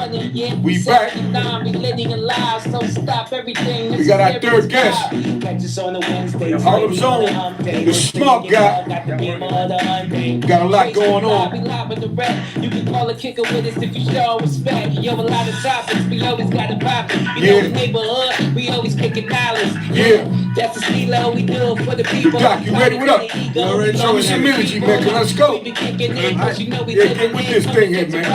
We back. We got our third guest. Harlem Zone, the smart guy. Got a lot going on. You can call a kicker with us if you show respect. Yo, a lot of topics, we always got a pop. We know the neighborhood, we always kicking dollars. Yeah, that's the stilo we do for the people. Doc, you ready? What up? You already show me some energy, man. Let's go. Yeah, get with this thing here, man.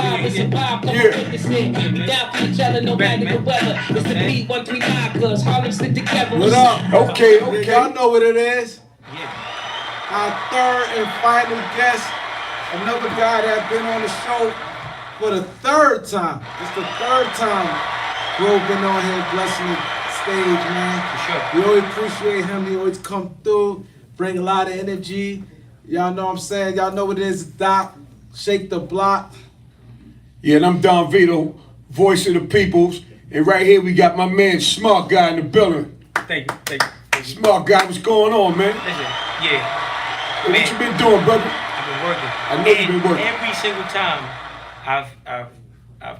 Yeah. Down for each other, no matter the weather. It's the B139, cause Harlem stick together. What up? Okay. Y'all know what it is. Our third and final guest, another guy that's been on the show for the third time. It's the third time Bro been on here blessing the stage, man. For sure. We always appreciate him. He always come through, bring a lot of energy. Y'all know what I'm saying? Y'all know what it is, Doc. Shake the block. Yeah, and I'm Don Vito, voice of the peoples. And right here we got my man, Smart Guy, in the building. Thank you. Smart Guy, what's going on, man? Listen, yeah. What you been doing, brother? I've been working. I know you've been working. Every single time I've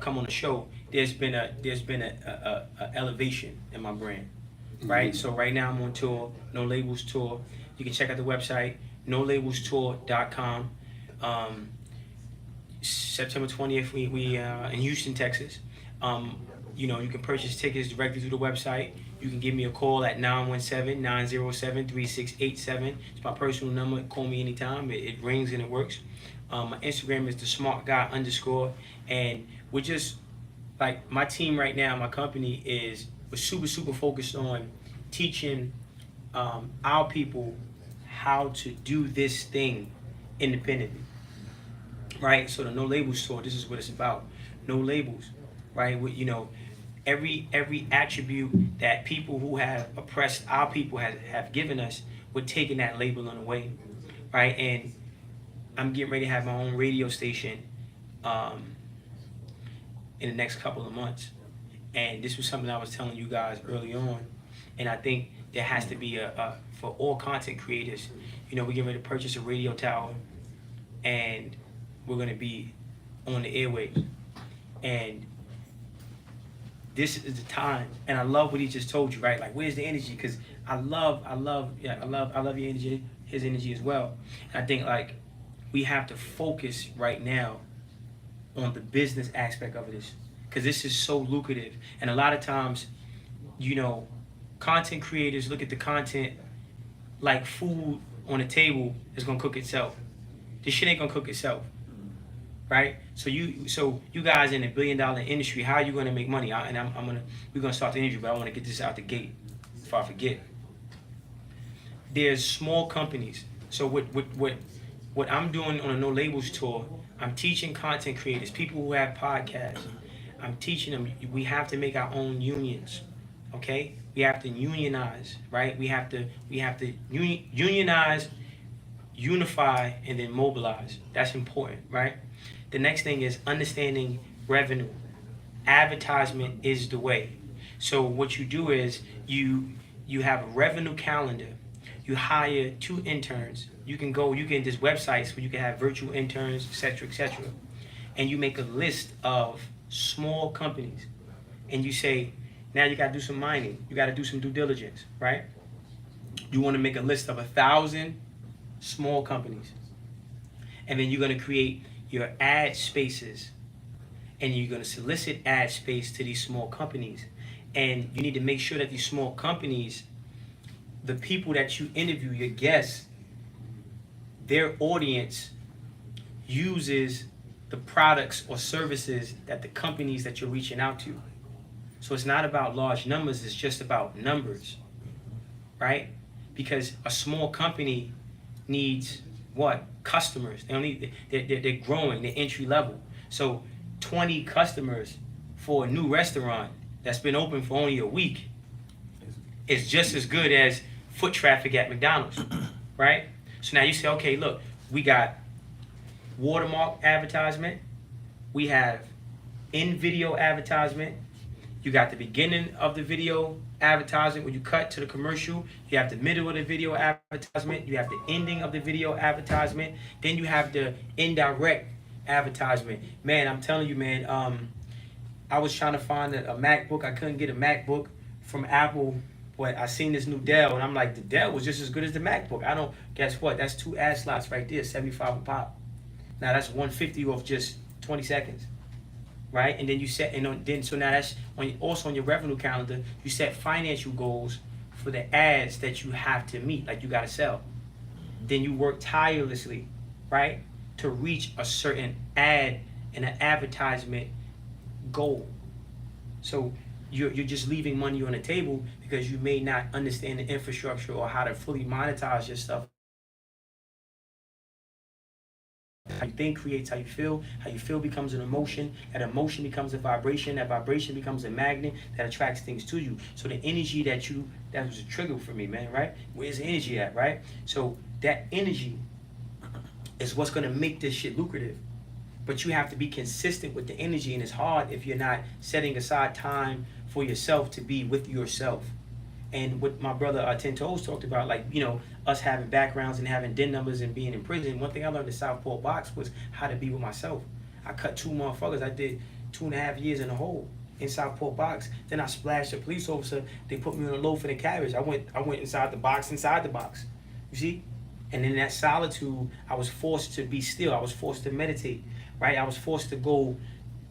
come on the show, there's been a elevation in my brand, right? Mm-hmm. So right now I'm on tour, No Labels Tour. You can check out the website, nolabelstour.com. September 20th, we in Houston, Texas. You can purchase tickets directly through the website. You can give me a call at 917-907-3687. It's my personal number. Call me anytime. It rings and it works. My Instagram is @thesmartguy_. And we're just, like, my team right now, my company we're super focused on teaching our people how to do this thing independently. Right? So the No Labels Store, this is what it's about. No labels, right? Every attribute that people who have oppressed our people have given us, we're taking that labeling away, right? And I'm getting ready to have my own radio station in the next couple of months. And this was something I was telling you guys early on. And I think there has to be for all content creators, we're getting ready to purchase a radio tower, and we're going to be on the airwaves. And this is the time, and I love what he just told you, right? Like, where's the energy? Because I love your energy, his energy as well. And I think, like, we have to focus right now on the business aspect of this, because this is so lucrative. And a lot of times, content creators look at the content like food on the table is gonna cook itself. This shit ain't gonna cook itself. Right? So you guys in a $1 billion industry, how are you gonna make money? We're gonna start the interview, but I wanna get this out the gate before I forget. There's small companies. So what I'm doing on a No Labels Tour, I'm teaching content creators, people who have podcasts. I'm teaching them we have to make our own unions. Okay? We have to unionize, right? We have to unionize, unify, and then mobilize. That's important, right? The next thing is understanding revenue. Advertisement is the way. So what you do is you have a revenue calendar. You hire 2 interns. There's websites where you can have virtual interns, etc. And you make a list of small companies. And you say, now you got to do some mining. You got to do some due diligence, right? You want to make a list of 1,000 small companies. And then you're going to create your ad spaces, and you're going to solicit ad space to these small companies. And you need to make sure that these small companies, the people that you interview, your guests, their audience uses the products or services that the companies that you're reaching out to. So it's not about large numbers, it's just about numbers, right? Because a small company needs what? Customers. They don't need. They're growing. They're entry level. So 20 customers for a new restaurant that's been open for only a week is just as good as foot traffic at McDonald's, right? So now you say, okay, look, we got watermark advertisement, we have in-video advertisement, you got the beginning of the video advertisement when you cut to the commercial, you have the middle of the video advertisement, you have the ending of the video advertisement, then you have the indirect advertisement. Man, I'm telling you, man, I was trying to find a MacBook. I couldn't get a MacBook from Apple, but I seen this new Dell, and I'm like, the Dell was just as good as the MacBook. I don't. Guess what? That's 2 ad slots right there, 75 a pop. Now that's 150 off just 20 seconds, right? And then you set, and then so now that's also on your revenue calendar. You set financial goals for the ads that you have to meet, like you got to sell. Then you work tirelessly, right, to reach a certain ad and an advertisement goal. So you're just leaving money on the table because you may not understand the infrastructure or how to fully monetize your stuff. How you think creates how you feel becomes an emotion, that emotion becomes a vibration, that vibration becomes a magnet that attracts things to you. So the energy that was a trigger for me, man, right? Where's the energy at, right? So that energy is what's gonna make this shit lucrative. But you have to be consistent with the energy, and it's hard if you're not setting aside time for yourself to be with yourself. And what my brother Ten Toes talked about, like, you know, us having backgrounds and having DIN numbers and being in prison, one thing I learned in Southport Box was how to be with myself. I cut 2 motherfuckers. I did 2.5 years in a hole in Southport Box. Then I splashed a police officer. They put me on a loaf in the carriage. I went inside the box. You see? And in that solitude, I was forced to be still. I was forced to meditate, right? I was forced to go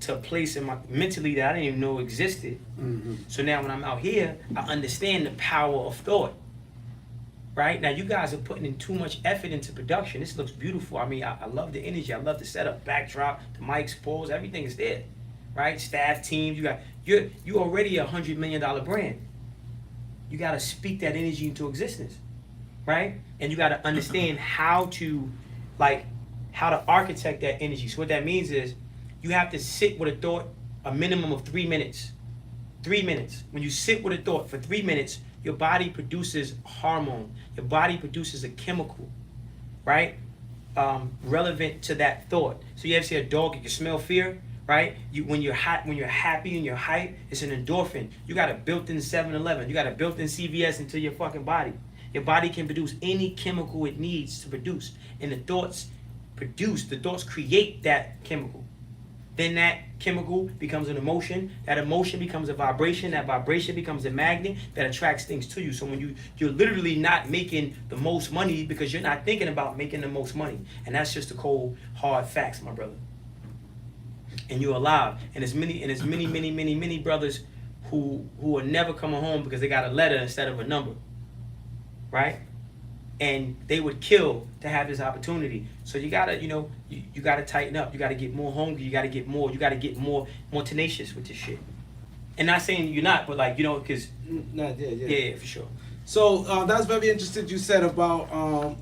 to a place in my mentally that I didn't even know existed. Mm-hmm. So now when I'm out here, I understand the power of thought. Right? Now you guys are putting in too much effort into production. This looks beautiful. I mean, I love the energy. I love the setup, backdrop, the mics, poles, everything is there. Right? Staff teams, you're already $100 million brand. You gotta speak that energy into existence. Right? And you gotta understand how to architect that energy. So what that means is you have to sit with a thought a minimum of 3 minutes. 3 minutes. When you sit with a thought for 3 minutes, your body produces hormone. Your body produces a chemical, right? Relevant to that thought. So you ever see a dog, you can smell fear, right? When you're happy and you're hyped, it's an endorphin. You got a built-in 7-Eleven. You got a built-in CVS into your fucking body. Your body can produce any chemical it needs to produce. And the thoughts create that chemical. Then that chemical becomes an emotion. That emotion becomes a vibration. That vibration becomes a magnet that attracts things to you. So when you're literally not making the most money because you're not thinking about making the most money. And that's just the cold, hard facts, my brother. And you're alive. And there's many brothers who are never coming home because they got a letter instead of a number. Right? And they would kill to have this opportunity. So you gotta, you gotta tighten up. You gotta get more hungry. You gotta get more tenacious with this shit. And not saying you're not, but because yeah, for sure. So that's very interesting. You said about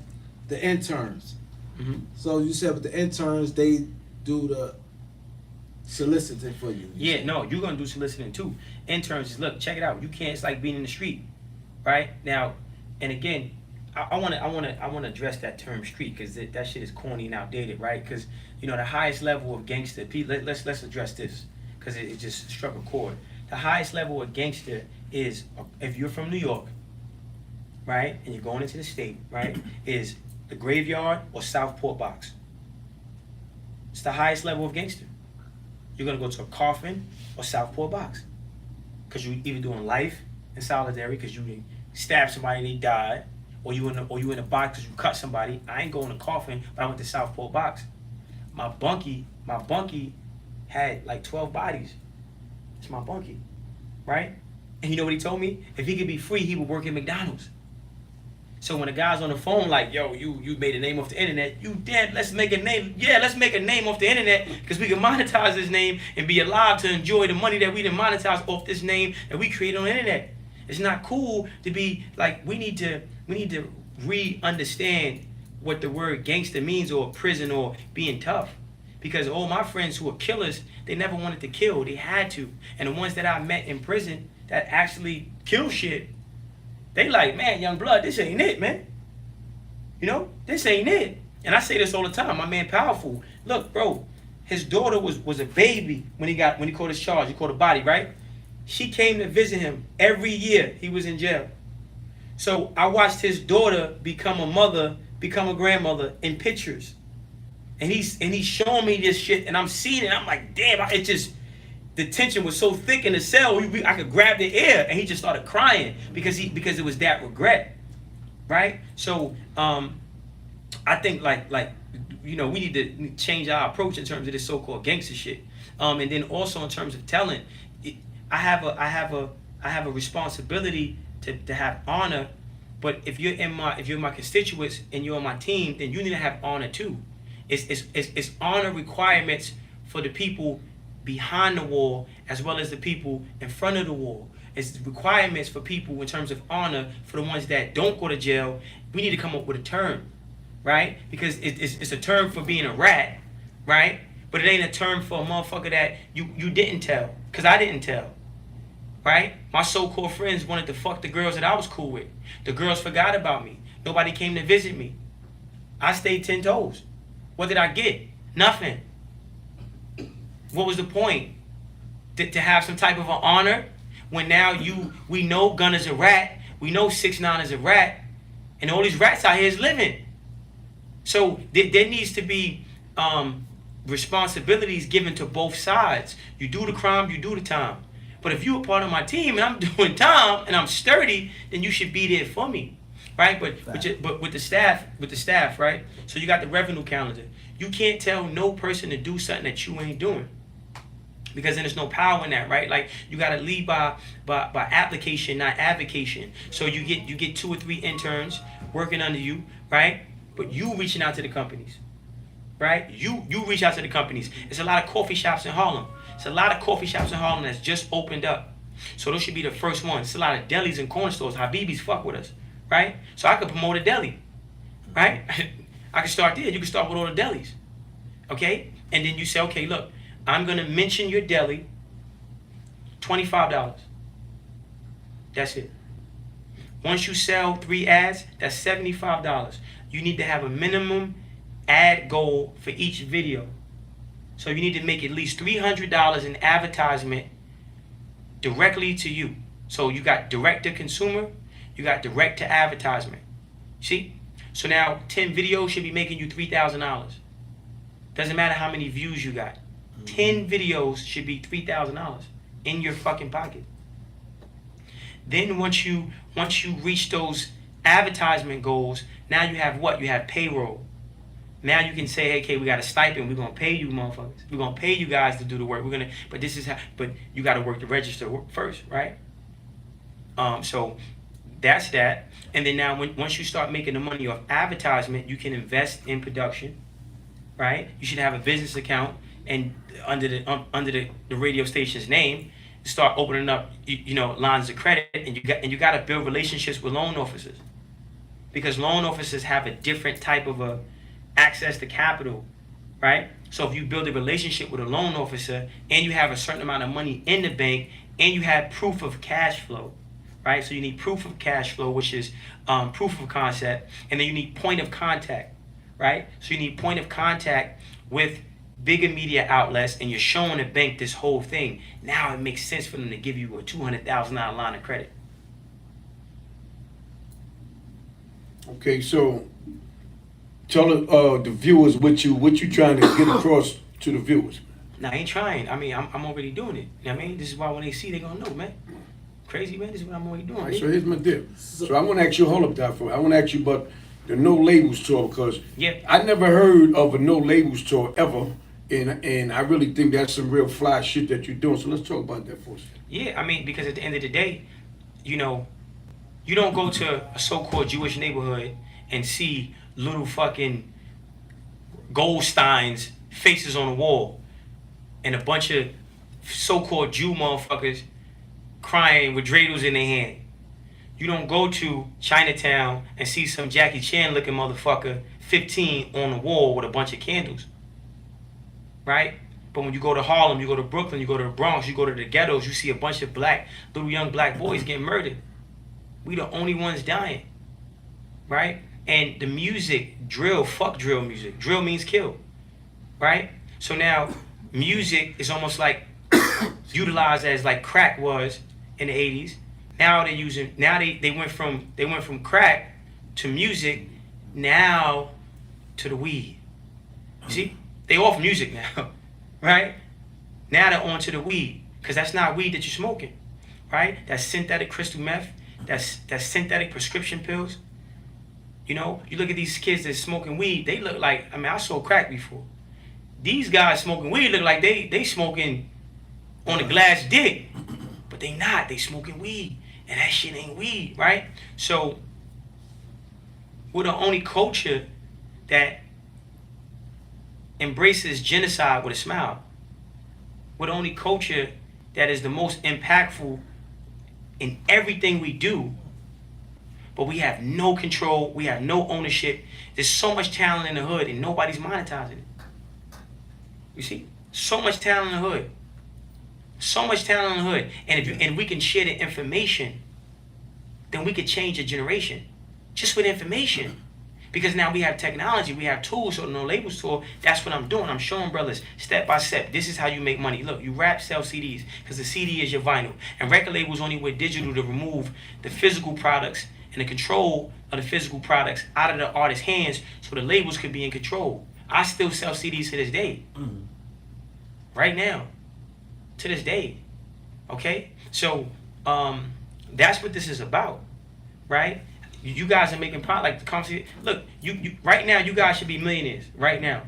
the interns. Mm-hmm. So you said with the interns, they do the soliciting for you. Yeah, no, you're gonna do soliciting too. Interns, look, check it out. You can't. It's like being in the street, right? Now, and again. I want to address that term street because that shit is corny and outdated, right? Because the highest level of gangster. Let's address this because it just struck a chord. The highest level of gangster is if you're from New York, right, and you're going into the state, right, is the Graveyard or Southport Box. It's the highest level of gangster. You're gonna go to a Coffin or Southport Box because you're either doing life in solitary because you stabbed somebody and they died. Or you in a box because you cut somebody. I ain't going to Coffin, but I went to Southport Box. My bunkie had like 12 bodies. It's my bunkie, right? And you know what he told me? If he could be free, he would work at McDonald's. So when the guy's on the phone like, yo, you made a name off the internet, you damn, let's make a name. Yeah, let's make a name off the internet because we can monetize this name and be alive to enjoy the money that we didn't monetize off this name that we created on the internet. It's not cool to be like, we need to re-understand what the word gangster means or prison or being tough. Because all my friends who are killers, they never wanted to kill. They had to. And the ones that I met in prison that actually kill shit, they like, man, young blood, this ain't it, man. This ain't it. And I say this all the time. My man Powerful. Look, bro, his daughter was a baby when he caught his charge. He caught a body, right? She came to visit him every year he was in jail. So I watched his daughter become a mother, become a grandmother in pictures. And he's showing me this shit and I'm seeing it. I'm like, damn, the tension was so thick in the cell, I could grab the air, and he just started crying because it was that regret, right? So I think like we need to change our approach in terms of this so-called gangster shit, and then also in terms of talent, I have a responsibility to have honor, but if you're my constituents and you're on my team, then you need to have honor too. It's honor requirements for the people behind the wall as well as the people in front of the wall. It's requirements for people in terms of honor for the ones that don't go to jail. We need to come up with a term, right? Because it's a term for being a rat, right? But it ain't a term for a motherfucker that you didn't tell, because I didn't tell, right? My so-called friends wanted to fuck the girls that I was cool with. The girls forgot about me. Nobody came to visit me. I stayed 10 toes. What did I get? Nothing. What was the point? To have some type of an honor when now we know Gunna is a rat, we know 6ix9ine is a rat, and all these rats out here is living. So there needs to be responsibilities given to both sides. You do the crime, you do the time. But if you're a part of my team and I'm doing time and I'm sturdy, then you should be there for me, right? But with the staff, right? So you got the revenue calendar. You can't tell no person to do something that you ain't doing, because then there's no power in that, right? Like you got to lead by application, not advocation. So you get 2 or 3 interns working under you, right? But you reaching out to the companies, right? You reach out to the companies. There's a lot of coffee shops in Harlem. It's a lot of coffee shops in Harlem that's just opened up. So those should be the first ones. It's a lot of delis and corner stores. Habibis fuck with us, right? So I could promote a deli, right? I can start there. You can start with all the delis, okay? And then you say, okay, look, I'm going to mention your deli, $25. That's it. Once you sell 3 ads, that's $75. You need to have a minimum ad goal for each video. So you need to make at least $300 in advertisement directly to you. So you got direct to consumer, you got direct to advertisement. See? So now 10 videos should be making you $3,000. Doesn't matter how many views you got. 10 videos should be $3,000 in your fucking pocket. Then once you reach those advertisement goals, now you have what? You have payroll. Now you can say, hey, okay, we got a stipend. We're gonna pay you, motherfuckers. We're gonna pay you guys to do the work. But you got to work the register first, right? So that's that. And then now, once you start making the money off advertisement, you can invest in production, right? You should have a business account, and under the radio station's name, start opening up, lines of credit, and you got to build relationships with loan officers, because loan officers have a different type of access to capital, right? So if you build a relationship with a loan officer and you have a certain amount of money in the bank and you have proof of cash flow, right? So you need proof of cash flow, which is proof of concept, and then you need point of contact, right? So you need point of contact with bigger media outlets, and you're showing the bank this whole thing. Now it makes sense for them to give you a $200,000 line of credit. Okay, so tell the viewers what you trying to get across to the viewers. Now I ain't trying. I mean, I'm already doing it. You know what I mean? This is why when they see, they gonna know, man. Crazy, man. This is what I'm already doing. All right, so here's my deal. So I want to ask you, hold up, Dr. I want to ask you about the No Labels tour, because I never heard of a No Labels tour ever, and I really think that's some real fly shit that you're doing. So let's talk about that for a second. Yeah, I mean, because at the end of the day, you don't go to a so-called Jewish neighborhood and see little fucking Goldsteins faces on the wall and a bunch of so-called Jew motherfuckers crying with dreidels in their hand. You don't go to Chinatown and see some Jackie Chan looking motherfucker 15 on the wall with a bunch of candles, right? But when you go to Harlem, you go to Brooklyn, you go to the Bronx, you go to the ghettos, you see a bunch of little young black boys getting murdered. We the only ones dying, right? And the music, drill, fuck drill music. Drill means kill, right? So now music is almost like utilized as like crack was in the 80s. Now they went from crack to music, now to the weed. You see? They off music now, right? Now they're on to the weed. Because that's not weed that you're smoking, right? That's synthetic crystal meth. That's synthetic prescription pills. You know, you look at these kids that's smoking weed, they look like, I mean, I saw crack before. These guys smoking weed look like they smoking on a glass dick. But they not, they smoking weed. And that shit ain't weed, right? So, we're the only culture that embraces genocide with a smile. We're the only culture that is the most impactful in everything we do, but we have no control, we have no ownership. There's so much talent in the hood and nobody's monetizing it. You see? So much talent in the hood. So much talent in the hood. And we can share the information, then we could change a generation. Just with information. Because now we have technology, we have tools. So No Labels Tour, that's what I'm doing. I'm showing brothers step by step. This is how you make money. Look, you rap, sell CDs, because the CD is your vinyl. And record labels only went digital to remove the physical products and the control of the physical products out of the artist's hands so the labels could be in control. I still sell CDs to this day. Right now. To this day. Okay? So, that's what this is about. Right? You guys are making profit, like the conversation. Look, you right now, you guys should be millionaires. Right now,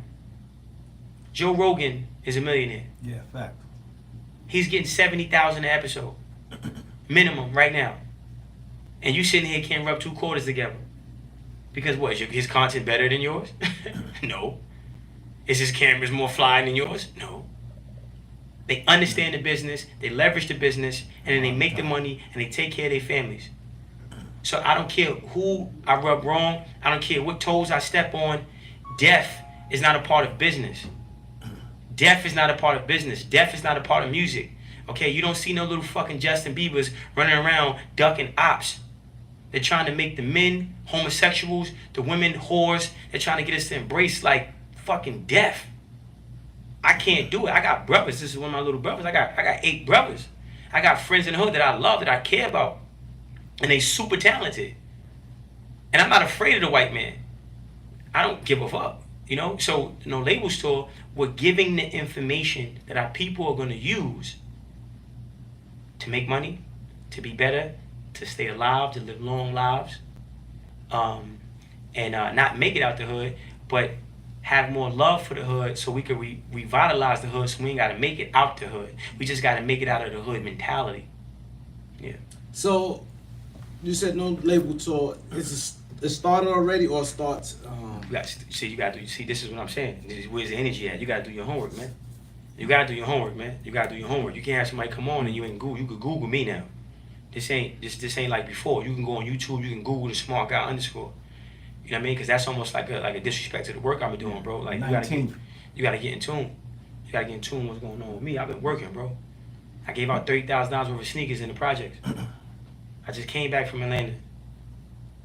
Joe Rogan is a millionaire. Yeah, fact. He's getting $70,000 an episode, minimum right now. And you sitting here can't rub 2 quarters together, because what? Is his content better than yours? No. Is his cameras more flying than yours? No. They understand the business, they leverage the business, and then they make the money and they take care of their families. So I don't care who I rub wrong. I don't care what toes I step on. Death is not a part of business. Death is not a part of business. Death is not a part of music. Okay, you don't see no little fucking Justin Biebers running around ducking ops. They're trying to make the men homosexuals, the women whores. They're trying to get us to embrace like fucking death. I can't do it. I got brothers. This is one of my little brothers. I got 8 brothers. I got friends in the hood that I love, that I care about. And they super talented. And I'm not afraid of the white man. I don't give a fuck. You know? So, No Labels Tour, we're giving the information that our people are going to use to make money, to be better, to stay alive, to live long lives. And not make it out the hood, but have more love for the hood so we can revitalize the hood so we ain't got to make it out the hood. We just got to make it out of the hood mentality. Yeah. So, you said No Label Tour. It started already or starts? You got to do. See, this is what I'm saying. Where's the energy at? You got to do your homework, man. You got to do your homework, man. You got to do your homework. You can't have somebody come on and you ain't Google. You could Google me now. This ain't like before. You can go on YouTube. You can Google the smart guy _. You know what I mean? Because that's almost like a disrespect to the work I've been doing, bro. Like you gotta get in tune. You gotta get in tune with what's going on with me. I've been working, bro. I gave out $30,000 worth of sneakers in the projects. I just came back from Atlanta.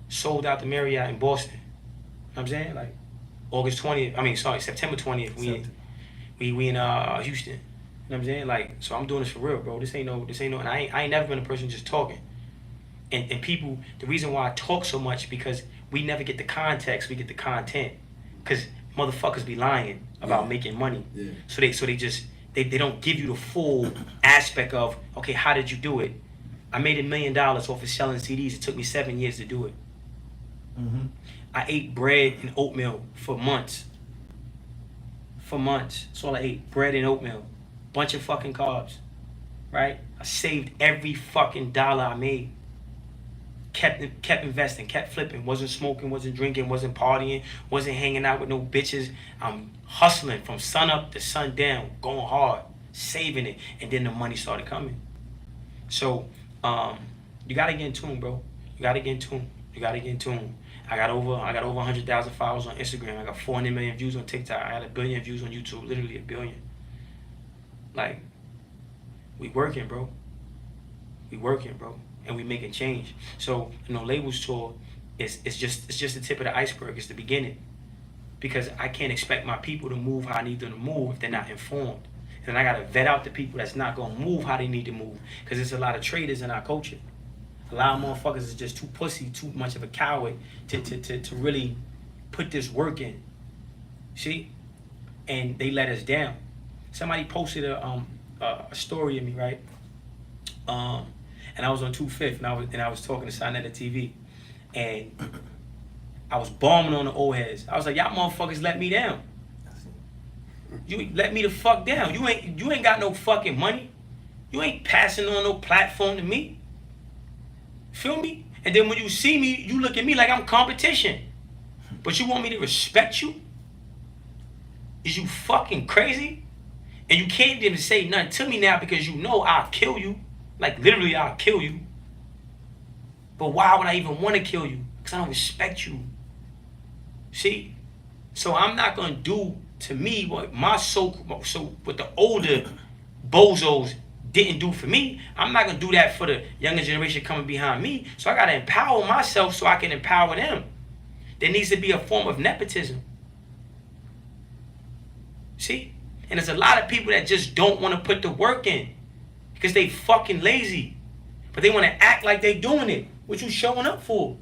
Sold out the Marriott in Boston. You know what I'm saying? Like September 20th, we in Houston. You know what I'm saying? Like, so I'm doing this for real, bro. This ain't no, and I ain't never been a person just talking. And people, the reason why I talk so much, because we never get the context, we get the content. Because motherfuckers be lying about making money. Yeah. So they don't give you the full aspect of, okay, how did you do it? I made $1 million off of selling CDs. It took me 7 years to do it. Mm-hmm. I ate bread and oatmeal for months. That's all I ate. Bread and oatmeal. Bunch of fucking carbs. Right? I saved every fucking dollar I made. Kept investing, kept flipping. Wasn't smoking, wasn't drinking, wasn't partying, wasn't hanging out with no bitches. I'm hustling from sun up to sun down, going hard, saving it. And then the money started coming. So, you gotta get in tune, bro. You gotta get in tune. I got over 100,000 followers on Instagram. I got 400 million views on TikTok. I had 1 billion views on YouTube. Literally 1 billion. Like, we working, bro. And we making change. So, No Labels Tour it's just the tip of the iceberg. It's the beginning. Because I can't expect my people to move how I need them to move if they're not informed. And I gotta vet out the people that's not gonna move how they need to move. Because there's a lot of traders in our culture. A lot of motherfuckers is just too pussy, too much of a coward to really put this work in. See? And they let us down. Somebody posted a a story of me, right? And I was on 2/5, and I was talking to Sinetta TV, and I was bombing on the old heads. I was like, y'all motherfuckers let me down. You let me the fuck down. You ain't got no fucking money. You ain't passing on no platform to me. Feel me? And then when you see me, you look at me like I'm competition. But you want me to respect you? Is you fucking crazy? And you can't even say nothing to me now because you know I'll kill you. Like literally I'll kill you. But why would I even want to kill you? Because I don't respect you. See? So I'm not going to do to me what what the older bozos didn't do for me. I'm not going to do that for the younger generation coming behind me. So I got to empower myself so I can empower them. There needs to be a form of nepotism. See? And there's a lot of people that just don't want to put the work in because they fucking lazy. But they want to act like they doing it. What you showing up for?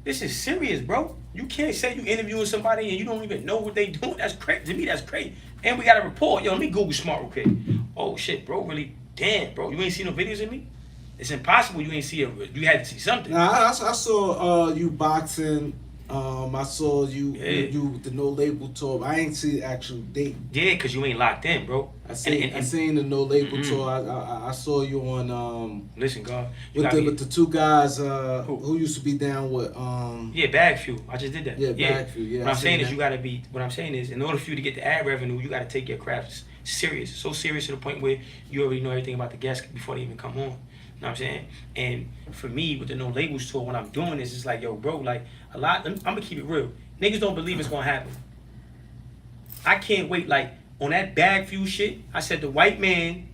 This is serious, bro. You can't say you interviewing somebody and you don't even know what they doing. That's crazy. To me, that's crazy. And we got a report. Yo, let me Google Smart real quick. Oh, shit, bro. Really? Damn, bro. You ain't seen no videos of me? It's impossible you ain't see it. You had to see something. Nah, I saw you boxing. I saw you with the No Label tour. I ain't see the actual date. Yeah, because you ain't locked in, bro. I seen the No Label tour. I saw you on listen, God. with the two guys who used to be down with yeah, Bag Fuel. I just did that. Yeah, Bag Fuel. Yeah. What I'm saying is in order for you to get the ad revenue, you gotta take your craft serious. So serious to the point where you already know everything about the guests before they even come on. You know what I'm saying? And for me, with the No Labels tour, when I'm doing this, it's like, yo, bro, like I'm gonna keep it real. Niggas don't believe it's gonna happen. I can't wait. Like on that Bag Fuel shit, I said the white man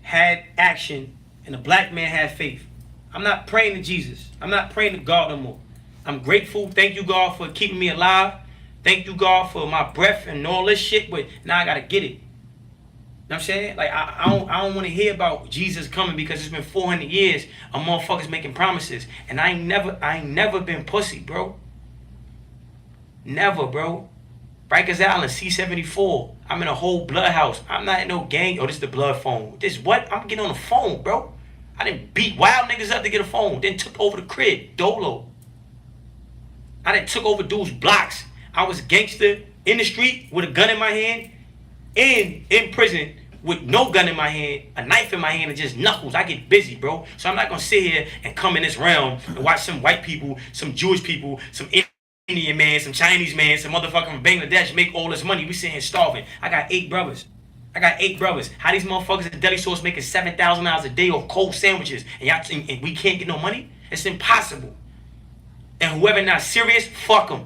had action and the black man had faith. I'm not praying to Jesus. I'm not praying to God no more. I'm grateful. Thank you, God, for keeping me alive. Thank you, God, for my breath and all this shit. But now I gotta get it. You know what I'm saying? Like, I don't want to hear about Jesus coming because it's been 400 years of motherfuckers making promises. And I ain't never been pussy, bro. Never, bro. Rikers Island, C-74. I'm in a whole blood house. I'm not in no gang. Oh, this is the blood phone. This what? I'm getting on the phone, bro. I didn't beat wild niggas up to get a phone. Then took over the crib. Dolo. I done took over dudes' blocks. I was gangster in the street with a gun in my hand. In prison with no gun in my hand, a knife in my hand, and just knuckles. I get busy, bro. So I'm not gonna sit here and come in this realm and watch some white people, some Jewish people, some Indian man, some Chinese man, some motherfucker from Bangladesh make all this money. We sitting here starving. I got 8 brothers. How these motherfuckers at Deli Sauce making $7,000 a day off cold sandwiches and we can't get no money? It's impossible. And whoever not serious, fuck them.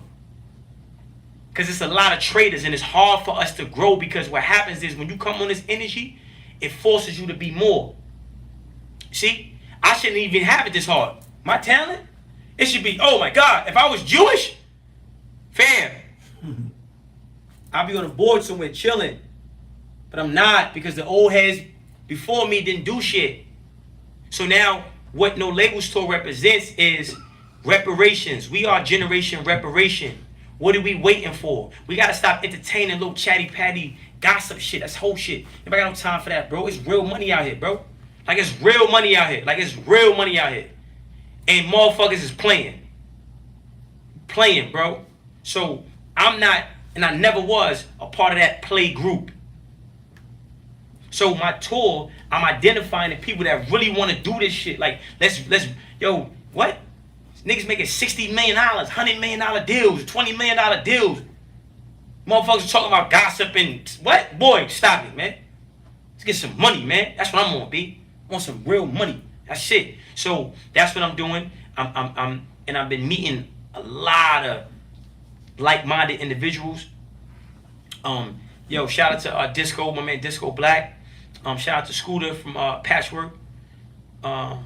Because it's a lot of traders and it's hard for us to grow because what happens is when you come on this energy, it forces you to be more. See, I shouldn't even have it this hard. My talent, it should be, oh my God, if I was Jewish, fam, I'd be on a board somewhere chilling. But I'm not because the old heads before me didn't do shit. So now what No Labels Tour represents is reparations. We are Generation Reparation. What are we waiting for? We gotta stop entertaining little chatty patty gossip shit. That's whole shit. Nobody got no time for that, bro. It's real money out here, bro. Like it's real money out here. And motherfuckers is playing. Bro. So I'm not, and I never was, a part of that play group. So my tour, I'm identifying the people that really want to do this shit. Like, let's, yo, what? Niggas making $60 million, $100 million deals, $20 million deals. Motherfuckers talking about gossip and what? Boy, stop it, man. Let's get some money, man. That's what I'm on, B. I want some real money. That's it. So that's what I'm doing. And I've been meeting a lot of like-minded individuals. Yo, shout out to Disco, my man Disco Black. Shout out to Scooter from Patchwork. Man,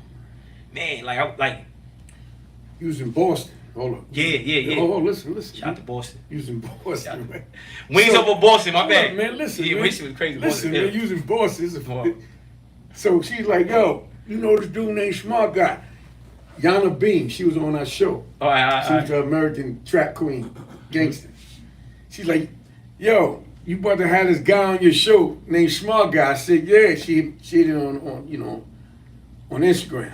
You was in Boston. Hold on. Yeah. Oh, listen. Shout out to Boston. You was in Boston, man. Wings over Boston, my bad. Man, listen, yeah, man. was crazy. Listen, man, you was in Boston. So she's like, yo, you know this dude named Smart Guy. Yana Beam, she was on our show. Oh, she was the American track queen, gangster. She's like, yo, you about to have this guy on your show named Smart Guy. I said, yeah, she did it on Instagram.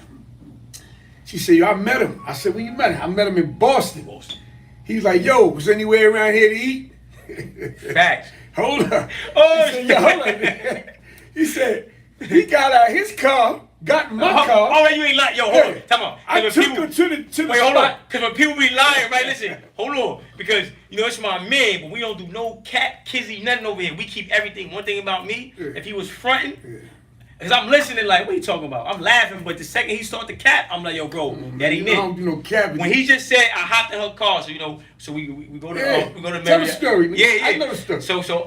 She said, yo, I met him. I said, where you met him? I met him in Boston. He's like, yo, was anywhere around here to eat? Facts. Hold up. Oh, he said, yo, hold up. He said, he got out his car, got in my car. Oh, you ain't lying. Yo, hold on. Come on. I took him to the Wait, hold on. spot. Because when people be lying, right, listen, hold on. Because, it's my man, but we don't do no cat, kizzy, nothing over here. We keep everything. One thing about me, if he was fronting, because I'm listening like, what are you talking about? I'm laughing, but the second he start to cap, I'm like, yo, bro, that ain't I don't do no capping. When he just said, I hopped in her car, so we go to we go to tell the Marriott. story. Yeah. I know the story. So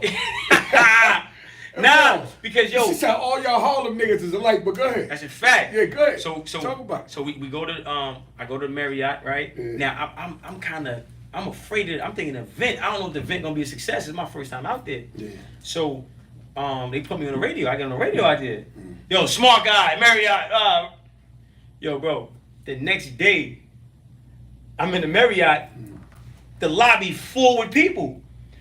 nah, because yo, This is how all y'all Harlem niggas is alike. But go ahead. that's a fact. Yeah, go ahead. So talk about it. So we go to I go to Marriott, right? Yeah. Now I'm afraid that I'm thinking event. I don't know if the event gonna be a success. It's my first time out there. Yeah. So they put me on the radio. I got on the radio out there. Yo, Smart Guy, Marriott. Yo, bro. The next day, I'm in the Marriott. The lobby full with people.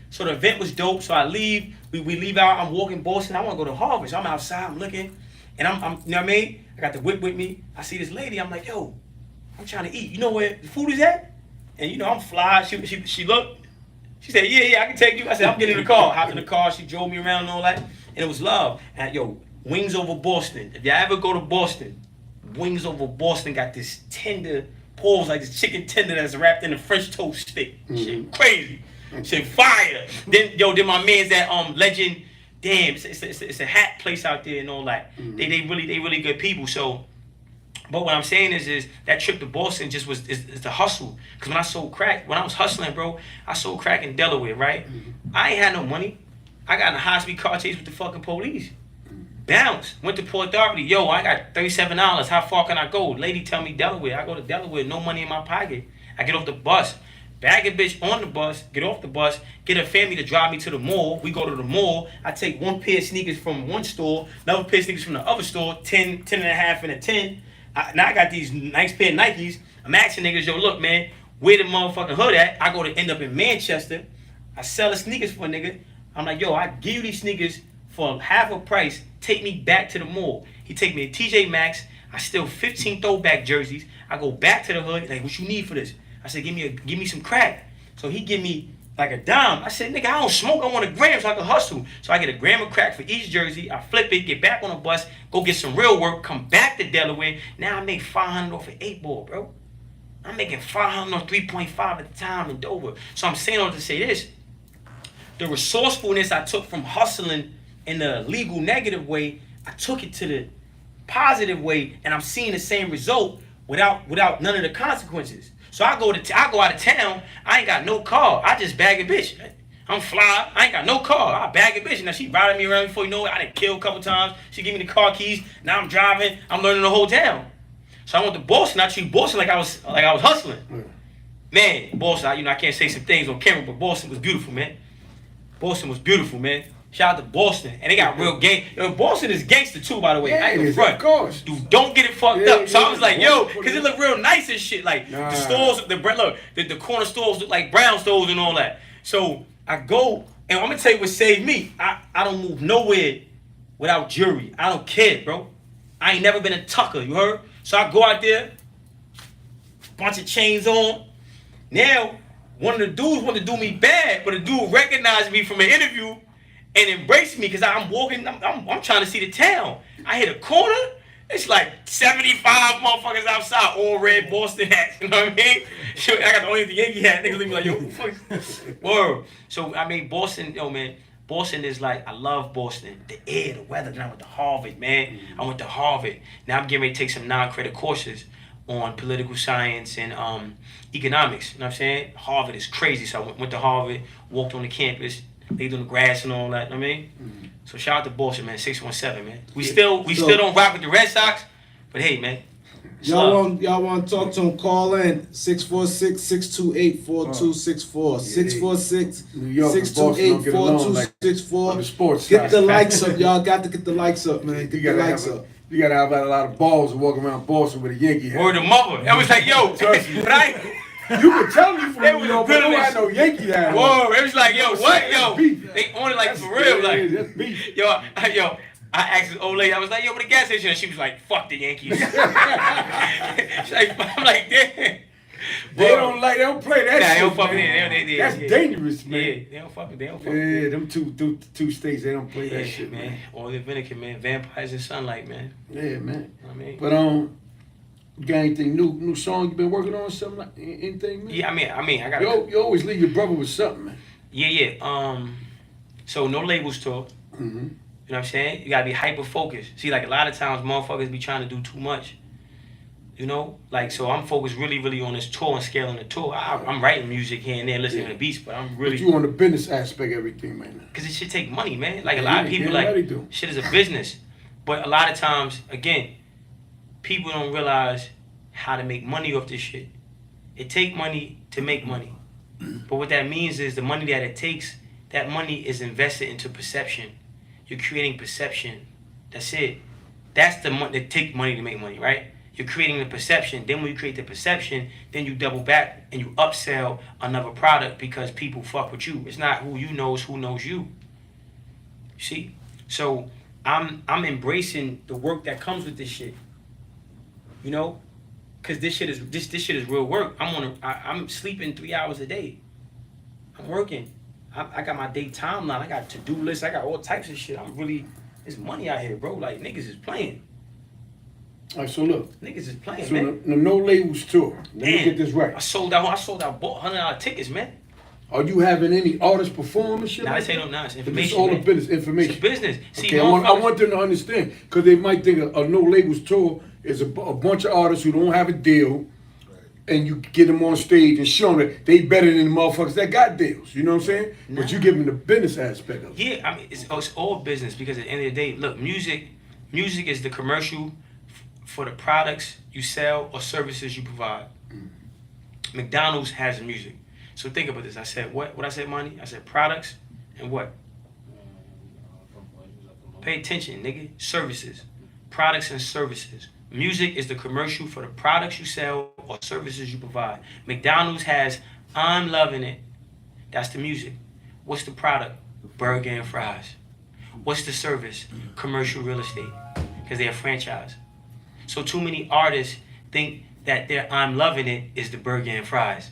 So the event was dope. So I leave. We leave out. I'm walking Boston. I want to go to Harvard. So I'm outside. I'm looking, and I'm you know what I mean? I got the whip with me. I see this lady. I'm like, yo, I'm trying to eat. You know where the food is at? And I'm fly. She looked. She said, yeah, I can take you. I said, I'm getting in the car. Hopped in the car. She drove me around and all that. And it was love. And yo, Wings Over Boston. If y'all ever go to Boston, Wings Over Boston got this tender, pulls like this chicken tender that's wrapped in a French toast stick. Shit crazy. Shit fire. Then my man's that Legend. Damn, it's a hat place out there and all that. They really good people. So, but what I'm saying is that trip to Boston just was is the hustle. Cause when I sold crack, when I was hustling, bro, I sold crack in Delaware, right? I ain't had no money. I got in a high-speed car chase with the fucking police. Bounce. Went to Port Authority. Yo, I got $37. How far can I go? Lady tell me Delaware. I go to Delaware, no money in my pocket. I get off the bus. Bag a bitch on the bus, get off the bus, get her family to drive me to the mall. We go to the mall. I take one pair of sneakers from one store, another pair of sneakers from the other store, 10 and a half, and a 10. Now I got these nice pair of Nikes. I'm asking niggas, yo, look, man, where the motherfucking hood at? I go to end up in Manchester. I sell the sneakers for a nigga. I'm like, yo, I give you these sneakers for half a price. Take me back to the mall. He take me to TJ Maxx. I steal 15 throwback jerseys. I go back to the hood. Like, what you need for this? I said, give me some crack. So he give me like a dime. I said, nigga, I don't smoke. I want a gram so I can hustle. So I get a gram of crack for each jersey. I flip it, get back on the bus, go get some real work, come back to Delaware. Now I make $500 off an 8-ball, bro. I'm making $500 on 3.5 at the time in Dover. So I'm saying all to say this. The resourcefulness I took from hustling in the legal negative way, I took it to the positive way, and I'm seeing the same result without none of the consequences. So I go out of town. I ain't got no car. I just bag a bitch. I'm fly. I ain't got no car. I bag a bitch. Now she riding me around before you know it. I done killed a couple times. She give me the car keys. Now I'm driving. I'm learning the whole town. So I went to Boston. I treat Boston like I was hustling. Man, Boston. I can't say some things on camera, but Boston was beautiful, man. Boston was beautiful, man. Shout out to Boston. And they got real gang. Boston is gangster too, by the way. Yeah, I ain't gonna of front. course. Dude, don't get it fucked up. So I was like, yo, because it look real nice and shit. Like, the stores, the corner stores look like brown stores and all that. So I go, and I'm going to tell you what saved me. I don't move nowhere without jewelry. I don't care, bro. I ain't never been a tucker, you heard? So I go out there, bunch of chains on. Now, one of the dudes wanted to do me bad, but the dude recognized me from an interview and embraced me because I'm walking, I'm trying to see the town. I hit a corner, it's like 75 motherfuckers outside, all red Boston hats, you know what I mean? I got the only Yankee hat, niggas look me like, yo, who the fuck? Word. So, I mean, Boston, yo, man, Boston is like, I love Boston. The air, the weather. Then I went to Harvard, man. I went to Harvard. Now I'm getting ready to take some non-credit courses on political science and economics. You know what I'm saying? Harvard is crazy. So I went to Harvard, walked on the campus, laid on the grass and all that. You know what I mean? So shout out to Boston, man. 617, man. We still don't rock with the Red Sox, but hey, man. Y'all want to talk to him? Call in 646-628-4264. 646-628-4264. Get the likes up, y'all. Got to get the likes up, man. Get the likes up. You gotta have a lot of balls to walk around Boston with a Yankee hat. Word of mother. I was like, yo, but You can tell me from They New was York, but building don't have this- no Yankee hat. Whoa, it was like, yo, what, That's yo? beef. They on it like That's- for real, like, yeah, that's beef. yo, I asked this old lady, I was like, yo, what the gas station? And she was like, fuck the Yankees. She's like, I'm like, damn. They don't play that Nah, shit. they don't fuck with man. it. That's yeah. dangerous, Yeah, man. they don't fuck with Yeah, them two states, they don't play Yeah, that shit, man. Or the Dominican, man. Vampires and Sunlight, man. Yeah, man. I mean, But you got anything new song you been working on? Something like anything, man? yeah, I mean, I got. You always leave your brother with something, man. Yeah. So no labels tour. Mm-hmm. You know what I'm saying? You gotta be hyper focused. See, like a lot of times, motherfuckers be trying to do too much. You know, like so I'm focused really on this tour and scaling the tour. I'm writing music here and there, listening to beats, but I'm really But you on the business aspect, everything, man. because it should take money, man. Like a Yeah, lot of people, yeah, like they do. shit is a business. But a lot of times, again, people don't realize how to make money off this shit. It take money to make money. But what that means is the money that it takes, that money is invested into perception. You're creating perception. That's it. That's the money that take money to make money, right? You're creating the perception. Then when you create the perception, then you double back and you upsell another product because people fuck with you. It's not who you know, it's who knows you. You see? So I'm embracing the work that comes with this shit. You know? Cause this shit is real work. I'm sleeping 3 hours a day. I'm working. I got my day timeline. I got to-do lists. I got all types of shit. There's money out here, bro. Like niggas is playing. All right, so look. Niggas is playing, So man. the No Labels tour. Let me Damn. get this right. I sold out bought $100 tickets, man. Are you having any artists perform and shit? Nah, like this ain't that? no nonsense. It's Information, all the man. business It's information. a business. See, Okay, I want motherfuckers- them to understand because they might think a No Labels tour is a bunch of artists who don't have a deal, and you get them on stage and show them that they better than the motherfuckers that got deals. You know what I'm saying? But you give them the business aspect of it. Yeah, I mean, it's all business because at the end of the day, look, music is the commercial for the products you sell or services you provide. McDonald's has music. So think about this. I said what? What I said, money? I said products and what? Pay attention, nigga. Services. Products and services. Music is the commercial for the products you sell or services you provide. McDonald's has I'm Loving It. That's the music. What's the product? Burger and fries. What's the service? Commercial real estate. Because they're a franchise. So too many artists think that their I'm Loving It is the burger and fries.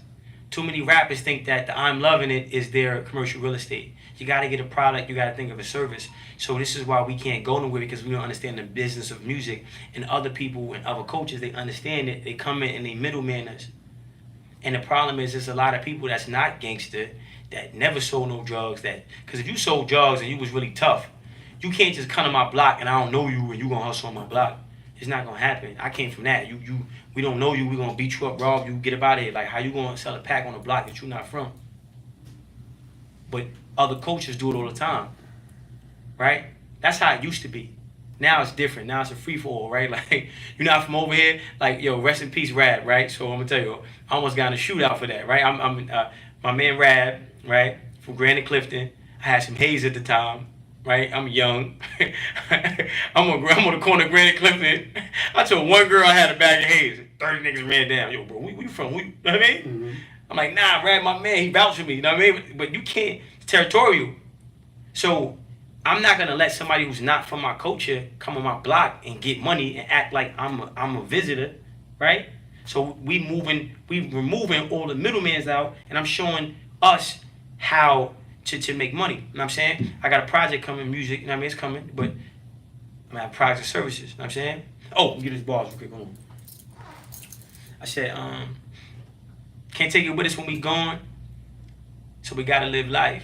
Too many rappers think that the I'm Loving It is their commercial real estate. You got to get a product, you got to think of a service. So this is why we can't go nowhere because we don't understand the business of music. And other people and other coaches, they understand it. They come in and they middleman us. And the problem is there's a lot of people that's not gangster, that never sold no drugs. Because if you sold drugs and you was really tough, you can't just come to my block and I don't know you and you going to hustle on my block. It's not going to happen. I came from that. We don't know you. We going to beat you up, rob you, get up out of here. Like, how you going to sell a pack on a block that you're not from? But other coaches do it all the time, right? That's how it used to be. Now it's different. Now it's a free-for-all, right? Like, you're not from over here. Like, yo, rest in peace, Rab, right? So I'm going to tell you, I almost got in a shootout for that, right? I'm my man Rab, right, from Granite Clifton. I had some haze at the time. Right, I'm young. I'm on the corner of Granite Clifton. I told one girl I had a bag of haze. 30 niggas ran down. Yo, bro, where you from? You know what I mean? Mm-hmm. I'm like, nah, Brad, my man, he vouched for me. You know what I mean? But you can't. It's territorial. So I'm not gonna let somebody who's not from my culture come on my block and get money and act like I'm a visitor, right? So we removing all the middlemans out, and I'm showing us how to make money. You know what I'm saying? I got a project coming, music, you know what I mean? It's coming, but I'm gonna have products and services, you know what I'm saying? Oh, get this bars real quick, hold on. I said, can't take it with us when we gone, so we gotta live life.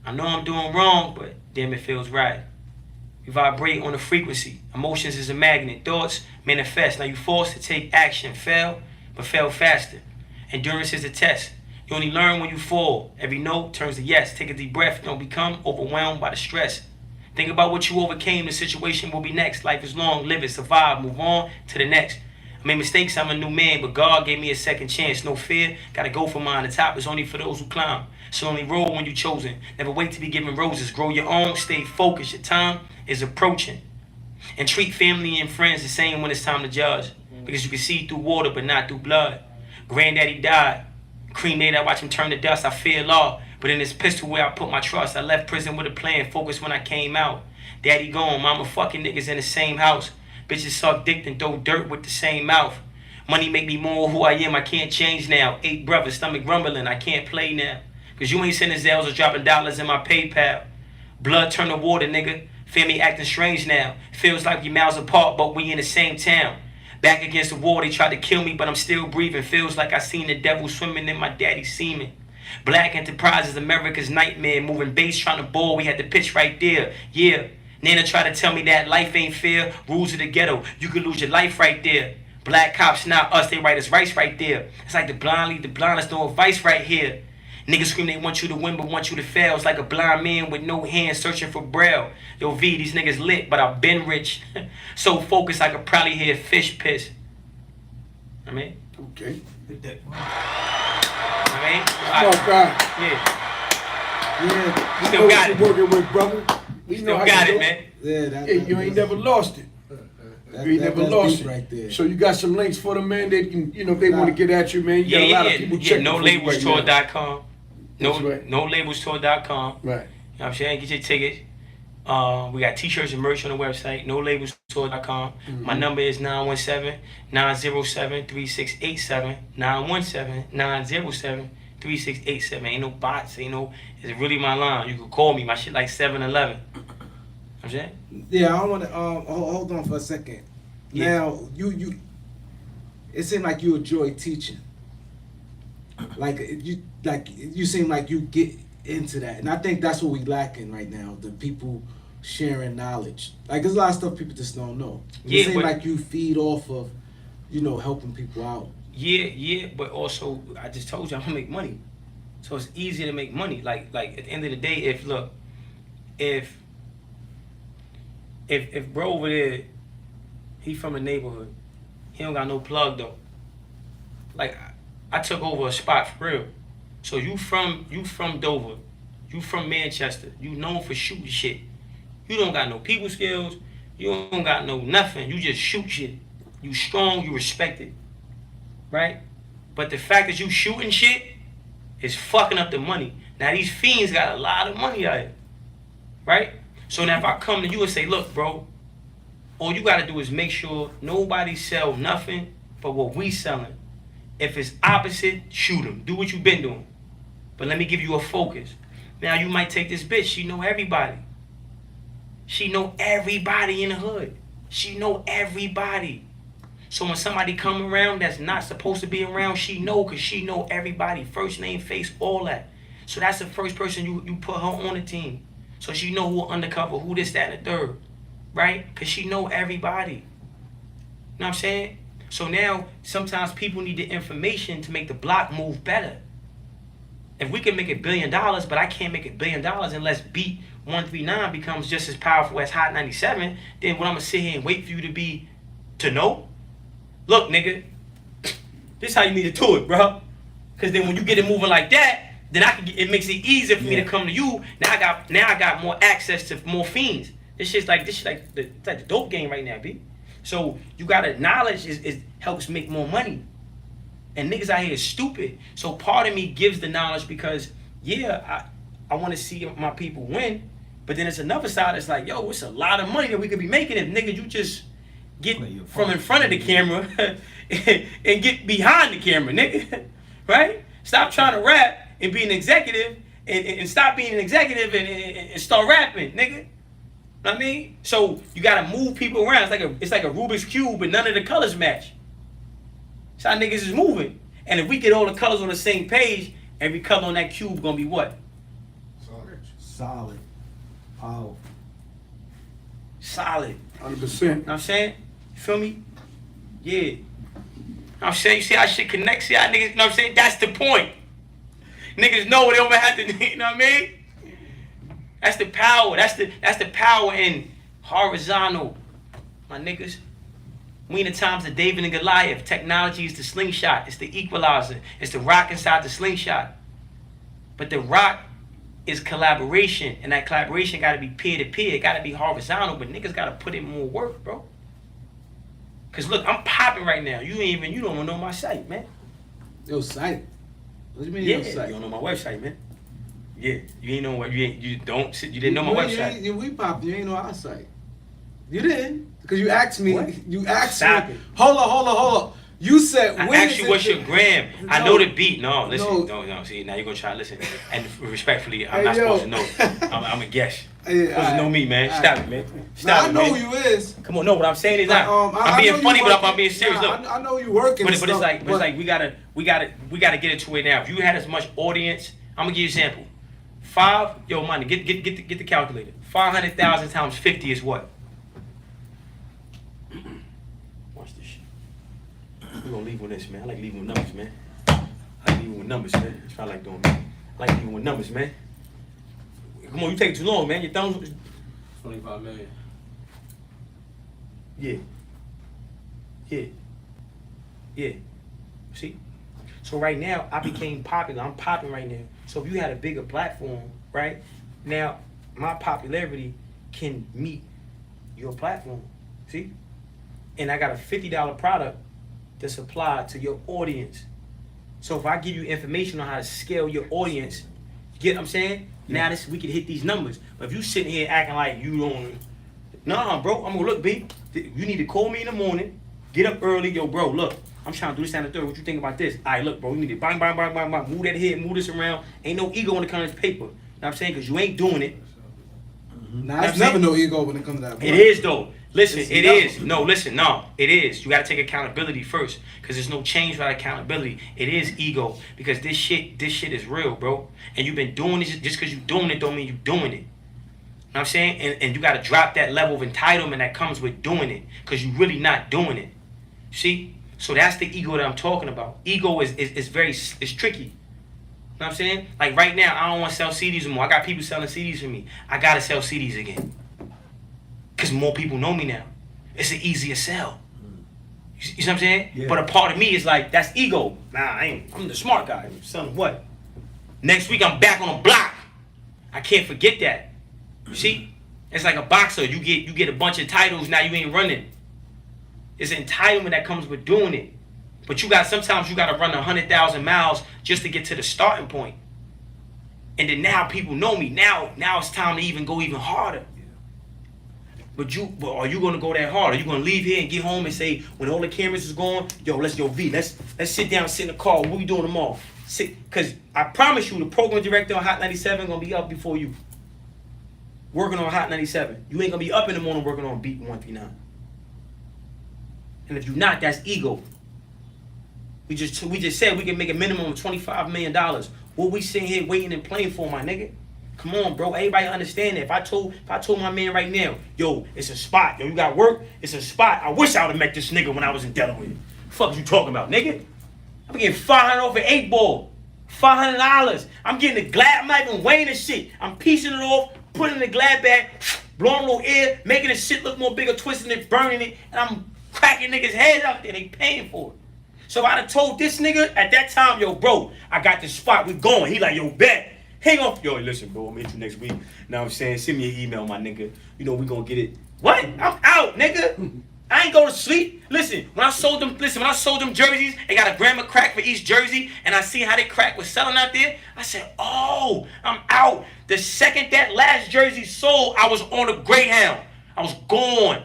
I know I'm doing wrong, but damn, it feels right. You vibrate on a frequency. Emotions is a magnet. Thoughts manifest. Now you forced to take action. Fail, but fail faster. Endurance is a test. You only learn when you fall. Every no turns to yes. Take a deep breath. Don't become overwhelmed by the stress. Think about what you overcame. The situation will be next. Life is long. Live it. Survive. Move on to the next. I made mistakes. I'm a new man, but God gave me a second chance. No fear. Gotta go for mine. The top is only for those who climb. So only roll when you're chosen. Never wait to be given roses. Grow your own. Stay focused. Your time is approaching. And treat family and friends the same when it's time to judge. Because you can see through water, but not through blood. Granddaddy died. Cremated, I watch him turn to dust. I fear law. But in this pistol where I put my trust, I left prison with a plan, focused when I came out. Daddy gone, mama fucking niggas in the same house. Bitches suck dick and throw dirt with the same mouth. Money make me more who I am, I can't change now. 8 brothers, stomach rumbling, I can't play now. Cause you ain't sending Zales or dropping dollars in my PayPal. Blood turn to water, nigga. Family acting strange now. Feels like we miles apart, but we in the same town. Back against the wall, they tried to kill me, but I'm still breathing. Feels like I seen the devil swimming in my daddy's semen. Black Enterprises, America's nightmare. Moving base, trying to ball, we had the pitch right there. Yeah. Nana tried to tell me that life ain't fair. Rules of the ghetto, you could lose your life right there. Black cops, not us, they write us rights right there. It's like the blind lead the blind, there's no advice right here. Niggas scream they want you to win but want you to fail. It's like a blind man with no hands searching for braille. Yo V, these niggas lit, but I've been rich. So focused I could probably hear fish piss. I mean? Okay. Smart guy. Yeah. Yeah. We Still know got what it. you're working with, brother. We Still how got you it, do man. Yeah, You ain't never lost it. You ain't never lost it. right there. So you got some links for them, man. They can, if they want to get at you, man. You got a lot of people checking for you right now. NoLabelsTour.com. That's right. NoLabelsTour.com. Right. You know what I'm saying? Get your tickets. We got t-shirts and merch on the website, NoLabelsTour.com. My number is 917-907-3687. 917-907-3687. Ain't no bots, it's really my line. You can call me. My shit like 7-Eleven. I'm saying? Yeah, I want to hold on for a second. Yeah. Now, you it seemed like you enjoy teaching. You seem like you get into that, and I think that's what we lacking right now. The people sharing knowledge. Like there's a lot of stuff people just don't know. Yeah, It seems but- like you feed off of, helping people out. Yeah, but also I just told you I'm gonna make money, so it's easy to make money. Like at the end of the day, if bro over there, he from the neighborhood, he don't got no plug though. Like I took over a spot for real. So you from Dover, you from Manchester, you known for shooting shit. You don't got no people skills, you don't got no nothing. You just shoot shit. You strong, you respected. Right? But the fact that you shooting shit is fucking up the money. Now these fiends got a lot of money out here. Right? So now if I come to you and say, look, bro, all you gotta do is make sure nobody sell nothing but what we selling. If it's opposite, shoot them. Do what you been doing. But let me give you a focus. Now you might take this bitch, she know everybody. She know everybody in the hood. She know everybody. So when somebody come around that's not supposed to be around, she know, because she know everybody. First name, face, all that. So that's the first person you put her on the team. So she know who undercover, who this, that, and the third. Right? Because she know everybody. You know what I'm saying? So now, sometimes people need the information to make the block move better. If we can make $1 billion, but I can't make $1 billion unless Beat 139 becomes just as powerful as Hot 97, then what I'm going to sit here and wait for you to know? Look, nigga, this is how you need to do it, bro. Because then when you get it moving like that, then it makes it easier for me to come to you. Now I got more access to more fiends. This shit's like the dope game right now, B. So you gotta knowledge is helps make more money. And niggas out here is stupid. So part of me gives the knowledge because I want to see my people win. But then it's another side that's like, yo, it's a lot of money that we could be making if nigga you just get from in front of the camera and get behind the camera, nigga. Right? Stop trying to rap and be an executive and stop being an executive and start rapping, nigga. Know what I mean? So you gotta move people around. It's like a Rubik's Cube, but none of the colors match. That's how niggas is moving. And if we get all the colors on the same page, every color on that cube gonna be what? Solid. Powerful. Solid. 100%. Know what I'm saying? You feel me? Yeah. Know what I'm saying? You see how shit connects? See how niggas, you know what I'm saying? That's the point. Niggas know they don't have to, you know what I mean? That's the power. That's the power in horizontal, my niggas. We in the times of David and Goliath. Technology is the slingshot. It's the equalizer. It's the rock inside the slingshot. But the rock is collaboration, and that collaboration got to be peer to peer. It got to be horizontal, but niggas got to put in more work, bro. Cause look, I'm popping right now. You don't even know my site, man. Your site. What do you mean Yeah, your site? you don't know my website, man. Yeah, you ain't know what you didn't know my website. We popped. You ain't know our site. You didn't, because you asked me. What? You asked Stop me. it. Hold on. You said I when asked is you it what's the- your gram. I No. know the beat. No, listen. No. No. See, now you're gonna try to listen. And respectfully, I'm Hey, not yo. supposed to know. I'm a guest. Hey, You're supposed to know alright, me, man. alright. Stop it, man. Now, Stop I it, know man. who you is. Come on, no. What I'm saying is not. I I'm being know you funny, but I'm working. being serious. Nah, Look. I know you working. But and it's stuff, like we gotta get into it now. If you had as much audience, I'm gonna give you an example. Money, get the calculator. 500,000 times 50 is what? Watch this shit. We're gonna leave with this, man. I like leaving with numbers, man. I like leaving with numbers, man. That's what I like doing, man. I like leaving with numbers, man. Come on, you take too long, man. Your thumbs. 25 million. Yeah. See? So right now, I became popular. I'm popping right now. So if you had a bigger platform, right? Now, my popularity can meet your platform. See? And I got a $50 product to supply to your audience. So if I give you information on how to scale your audience, get what I'm saying? Now we can hit these numbers. But if you sitting here acting like you don't, nah, bro, I'm gonna look, B. You need to call me in the morning, get up early, yo, bro, look, I'm trying to do this down the third. What you think about this? All right, look, bro, you need to bang, move that head, move this around. Ain't no ego when it comes to paper. You know what I'm saying? Because you ain't doing it. Nah, it's never no ego when it comes to that. It is though. Listen, It's it never. is. No, listen, no, it is. You gotta take accountability first, because there's no change without accountability. It is ego, because this shit is real, bro. And you've been doing this just because you're doing it don't mean you're doing it. You know what I'm saying? And you gotta drop that level of entitlement that comes with doing it, because you're really not doing it. See? So that's the ego that I'm talking about. Ego is very tricky. You know what I'm saying? Like right now, I don't want to sell CDs anymore. I got people selling CDs for me. I gotta sell CDs again. Because more people know me now. It's an easier sell. You see what I'm saying? Yeah. But a part of me is like, that's ego. Nah, I'm the smart guy. I'm selling what? Next week I'm back on the block. I can't forget that. You see? It's like a boxer. You get a bunch of titles, now you ain't running. It's entitlement that comes with doing it. But sometimes you gotta run 100,000 miles just to get to the starting point. And then now people know me. Now it's time to even go even harder. But are you gonna go that hard? Are you gonna leave here and get home and say, when all the cameras is gone, let's sit down, sit in the car. What we doing tomorrow? Cause I promise you, the program director on Hot 97 gonna be up before you. Working on Hot 97. You ain't gonna be up in the morning working on Beat 139. And if you're not, that's ego. We just said we can make a minimum of $25 million. What we sitting here waiting and playing for, my nigga? Come on, bro. Everybody understand that. If I told my man right now, yo, it's a spot. Yo, you got work? It's a spot. I wish I would have met this nigga when I was in Delaware. Fuck you talking about, nigga? I'm getting $500 off an 8-ball. $500. I'm getting the glad. I'm not even weighing the shit. I'm piecing it off, putting it in the glad bag, blowing a little air, making the shit look more bigger, twisting it, burning it, and I'm cracking niggas' heads out there. They paying for it. So if I'd have told this nigga at that time, yo, bro, I got this spot. We going. He like, yo, bet. Hang off. Yo, listen, bro, I'm meet you next week. Now I'm saying, send me an email, my nigga. You know we gonna get it. What? I'm out, nigga. I ain't go to sleep. Listen, when I sold them jerseys, they got a gram of crack for each jersey, and I see how they crack was selling out there. I said, oh, I'm out. The second that last jersey sold, I was on a Greyhound. I was gone.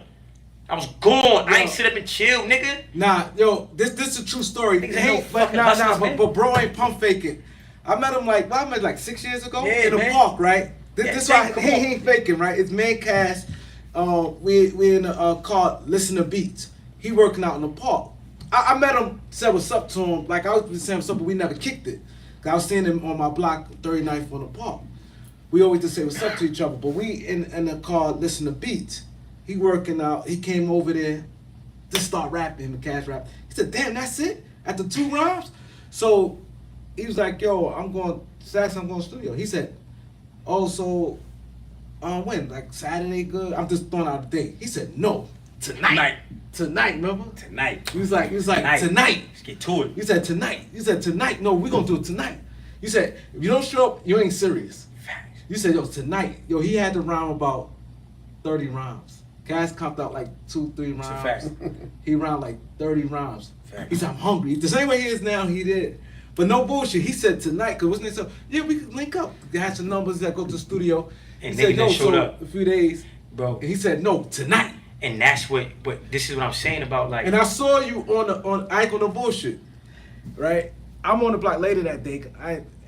I ain't sit up and chill, nigga. Nah, yo, this is a true story. Niggas ain't no fucking Nah, hustlers, man. but bro ain't pump faking. I met him like 6 years ago Yeah, in the man. park, right? Yeah, This why come he on. ain't faking, right? It's man cast. We in a car, listen to beats. He working out in the park. I met him, said what's up to him. Like I was saying what's up, but we never kicked it. 'Cause I was seeing him on my block, 39th on the park. We always just say what's up to each other, but we in the car, listen to beats. He working out. He came over there. Just start rapping, the cash rap. He said, damn, that's it? After 2 rhymes? So he was like, yo, I'm going to studio. He said, oh, so when? Like Saturday good? I'm just throwing out a date. He said, no, tonight. Tonight, remember? Tonight. He was like, tonight. Let's get to it. He said, tonight. No, we're going to do it tonight. You said, if you don't show up, you ain't serious. Facts. You said, yo, tonight. Yo, he had to rhyme about 30 rhymes. Cass copped out like 2-3 It's a rounds. fact. He round like 30 rounds. Fact. He said, I'm hungry. The same way he is now, he did. But no bullshit. He said tonight, cause wasn't it so? Yeah, we could link up. They had some numbers that go to the studio. And he said niggas no, that showed so up. a few days, Bro. And he said no tonight. And that's what, but this is what I'm saying about like. And I saw you on Ike on the bullshit, right? I'm on the block later that day,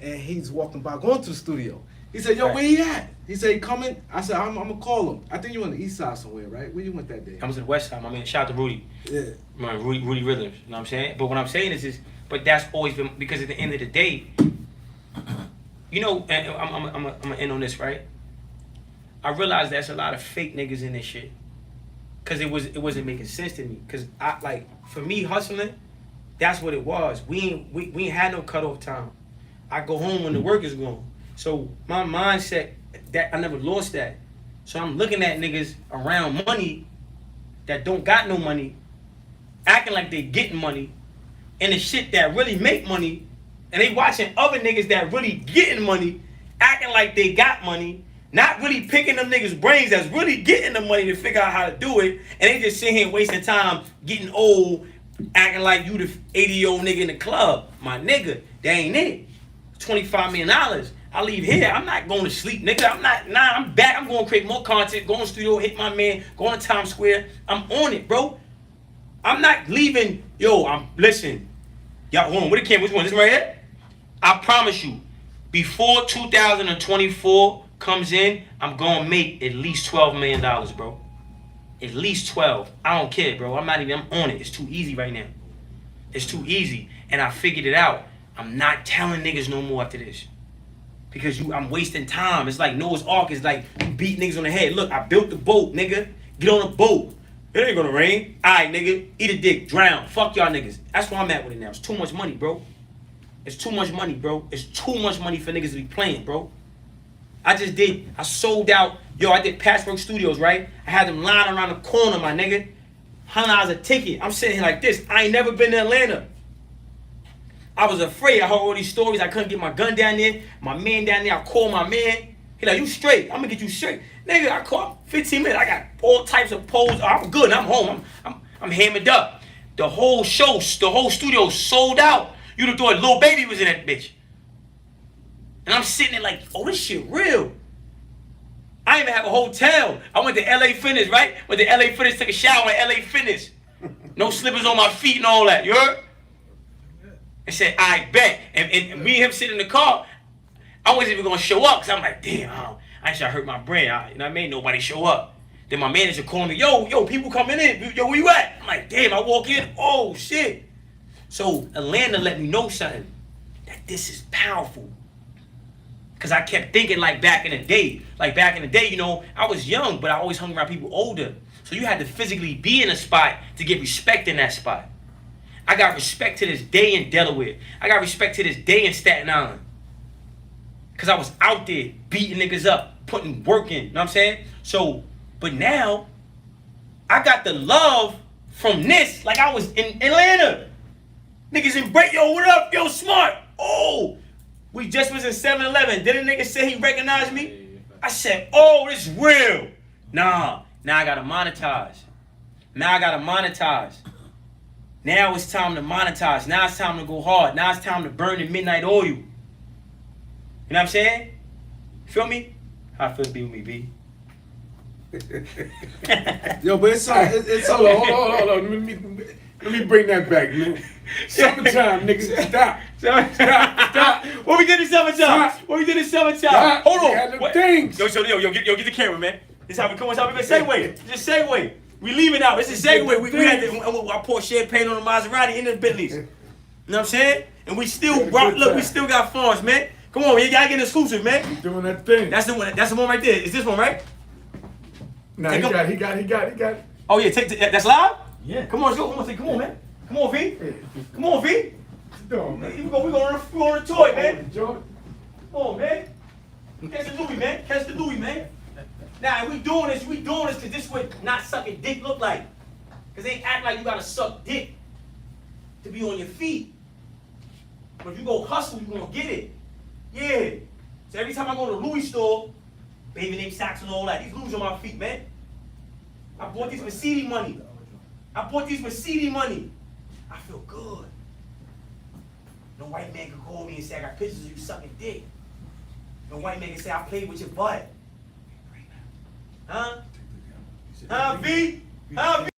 and he's walking by, going to the studio. He said, "Yo, Right. where he at?" He said, "He coming." I said, "I'm gonna call him." I think you on the east side somewhere, right? Where you went that day? I was in the West Side. I mean, shout out to Rudy. Yeah. Man, Rudy Rhythms. You know what I'm saying? But what I'm saying is, but that's always been, because at the end of the day, you know, and I'm gonna end on this, right? I realized there's a lot of fake niggas in this shit. Cause it wasn't making sense to me. Cause for me hustling, that's what it was. We ain't had no cutoff time. I go home when the work is gone. So my mindset, that I never lost that. So I'm looking at niggas around money that don't got no money, acting like they getting money, and the shit that really make money, and they watching other niggas that really getting money, acting like they got money, not really picking them niggas' brains that's really getting the money to figure out how to do it, and they just sitting here wasting time, getting old, acting like you the 80-year-old nigga in the club. My nigga, that ain't it. $25 million. I leave here, I'm not going to sleep, nigga. I'm back. I'm going to create more content, go in the studio, hit my man, go on to Times Square. I'm on it, bro. I'm not leaving. Yo, listen. Y'all, hold on, what the camera? Which one? This one right here? I promise you, before 2024 comes in, I'm going to make at least $12 million, bro. At least 12. I don't care, bro. I'm on it. It's too easy right now. It's too easy. And I figured it out. I'm not telling niggas no more after this. Because I'm wasting time. It's like Noah's Ark. It's like you beat niggas on the head. Look, I built the boat, nigga. Get on the boat. It ain't gonna rain. Alright, nigga. Eat a dick. Drown. Fuck y'all niggas. That's where I'm at with it now. It's too much money, bro. It's too much money, bro. It's too much money for niggas to be playing, bro. I sold out. Yo, I did Patchwork Studios, right? I had them lying around the corner, my nigga. $100 a ticket. I'm sitting here like this. I ain't never been to Atlanta. I was afraid. I heard all these stories. I couldn't get my gun down there. My man down there, I called my man. He like, you straight. I'm gonna get you straight. Nigga, I called 15 minutes. I got all types of poles. I'm good. I'm home. I'm hammered up. The whole show, the whole studio sold out. You'd have thought Lil Baby was in that bitch. And I'm sitting there like, oh, this shit real. I didn't even have a hotel. I went to LA Fitness, right? Went to LA Fitness, took a shower at LA Fitness. No slippers on my feet and all that. You heard? I said, I bet. And me and him sitting in the car, I wasn't even going to show up because I'm like, damn, I should hurt my brain. You know what I mean? Nobody show up. Then my manager calling me, yo, people coming in. Yo, where you at? I'm like, damn, I walk in. Oh, shit. So Atlanta let me know something. That this is powerful. Because I kept thinking like back in the day. Like back in the day, you know, I was young, but I always hung around people older. So you had to physically be in a spot to get respect in that spot. I got respect to this day in Delaware. I got respect to this day in Staten Island. Because I was out there beating niggas up, putting work in. You know what I'm saying? So, but now, I got the love from this like I was in Atlanta. Niggas in break, yo, what up? Yo, Smart. Oh, we just was in 7-Eleven. Did a nigga say he recognized me? I said, oh, this real. Nah, now I gotta monetize. Now it's time to monetize. Now it's time to go hard. Now it's time to burn the midnight oil. You know what I'm saying? Feel me? How I feel to be with me, B? Yo, but it's Hold on. Let me bring that back, man. Summertime, niggas. Stop. What we did in summertime? Stop. Hold on. You had them What? things. Yo, get the camera, man. This is how we come. This is how we gonna segue. Just segue. We leaving out. This is segue. We had I poured champagne on the Maserati in the Bentleys. You know what I'm saying? And we still rock. Look, we still got farms, man. Come on, man. You gotta get exclusive, man. Doing that thing. That's the one. That's the one right there. Is this one right? Nah, he got it. Oh yeah, that's live. Yeah. Come on, let's go. Come on, man. Come on, V. Come on, V. Come on, man. We gonna toy, man. Jordan. Come on, man. Catch the Louis, man. Now, we doing this because this is what not sucking dick look like. Because they act like you gotta suck dick to be on your feet. But if you go hustle, you gonna get it. Yeah. So every time I go to the Louis store, baby name socks and all that, these Louis on my feet, man. I bought these with CD money. I feel good. No white man can call me and say I got pictures of you sucking dick. No white man can say I played with your butt. Huh? Huh, V? Huh, V?